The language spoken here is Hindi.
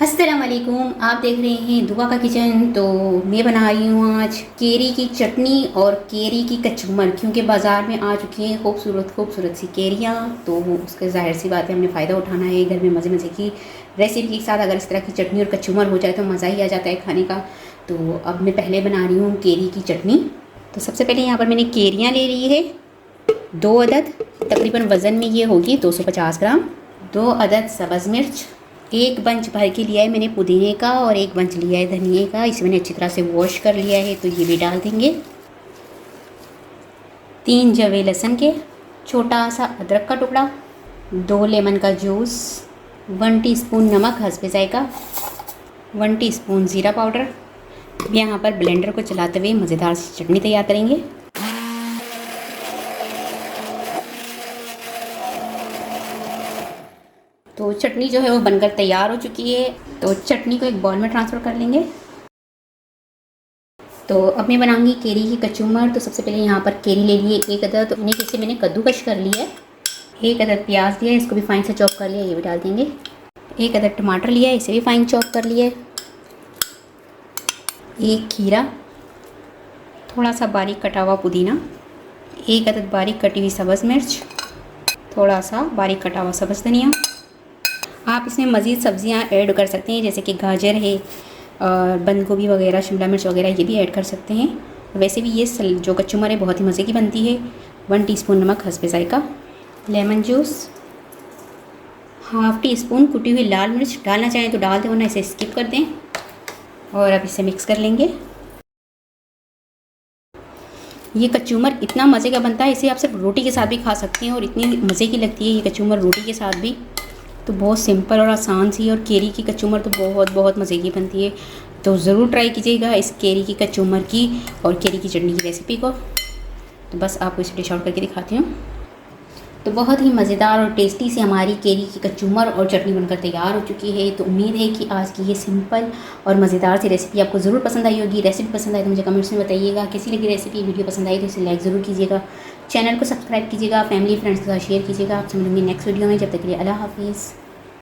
अस्सलाम वालेकुम, आप देख रहे हैं दुआ का किचन। तो मैं बना रही हूँ आज केरी की चटनी और केरी की कचूमर, क्योंकि बाज़ार में आ चुकी हैं खूबसूरत खूबसूरत सी केरियाँ। तो उसके ज़ाहिर सी बात है, हमने फ़ायदा उठाना है घर में मज़े मज़े की रेसिपी के साथ। अगर इस तरह की चटनी और कचूमर हो जाए तो मज़ा ही आ जाता है खाने का। तो अब मैं पहले बना रही हूँ केरी की चटनी। तो सबसे पहले यहाँ पर मैंने केरियाँ ले ली है 2 अदद, तकरीबन वज़न में ये होगी 250 ग्राम। 2 अदद सब्ज़ मिर्च, 1 बंच भर के लिया है मैंने पुदीने का और 1 बंच लिया है धनिए का। इसे मैंने अच्छी तरह से वॉश कर लिया है, तो ये भी डाल देंगे। 3 जवे लहसुन के, छोटा सा अदरक का टुकड़ा, 2 लेमन का जूस, 1 टीस्पून नमक हस्बे जायका, 1 टीस्पून ज़ीरा पाउडर। यहाँ पर ब्लेंडर को चलाते हुए मज़ेदार सी चटनी तैयार करेंगे। तो चटनी जो है वो बनकर तैयार हो चुकी है। तो चटनी को एक बाउल में ट्रांसफ़र कर लेंगे। तो अब मैं बनाऊंगी केरी की कचूमर। तो सबसे पहले यहाँ पर केरी ले लिए 1 अदद, तो इन्हें किसी मैंने कद्दूकश कर लिया है। 1 अदद प्याज लिया है, इसको भी फाइन से चॉप कर लिया, ये भी डाल देंगे। 1 अदद टमाटर लिया है, इसे भी फाइन चॉप कर लिया है। 1 खीरा, थोड़ा सा बारीक कटा हुआ पुदीना, 1 अदद बारीक कटी हुई सब्ज़ मिर्च, थोड़ा सा बारीक कटा हुआ सब्ज़ धनिया। आप इसमें मज़ीद सब्ज़ियाँ ऐड कर सकते हैं, जैसे कि गाजर है और बंद गोभी वगैरह, शिमला मिर्च वगैरह, ये भी ऐड कर सकते हैं। वैसे भी ये जो कचूमर है बहुत ही मज़े की बनती है। 1 टीस्पून नमक हस्बे जायका, lemon juice, half teaspoon कुटी हुई लाल मिर्च, डालना चाहें तो डाल दें वरना इसे स्किप कर दें। और अब इसे मिक्स कर लेंगे। ये कचूमर इतना मज़े का बनता है, इसे आप सिर्फ रोटी के साथ भी खा सकते हैं और इतनी मज़े की लगती है ये कचूमर रोटी के साथ भी। तो बहुत सिंपल और आसान सी, और केरी की कचूमर तो बहुत बहुत मज़े की बनती है। तो ज़रूर ट्राई कीजिएगा इस केरी की कचूमर की और केरी की चटनी की रेसिपी को। तो बस आपको इसे डिश आउट करके दिखाती हूँ। तो बहुत ही मज़ेदार और टेस्टी सी हमारी केरी की कचूमर और चटनी बनकर तैयार हो चुकी है। तो उम्मीद है कि आज की ये सिंपल और मज़ेदार सी रेसिपी आपको ज़रूर पसंद आई होगी। रेसिपी पसंद आई तो मुझे कमेंट्स में बताइएगा। किसी लगी रेसिपी वीडियो पसंद आई तो इसे लाइक ज़रूर कीजिएगा, चैनल को सब्सक्राइब कीजिएगा, फैमिली फ्रेंड्स के साथ शेयर कीजिएगा। आपसे मिलूंगी नेक्स्ट वीडियो में। जब तक के लिए अल्लाह हाफिज़।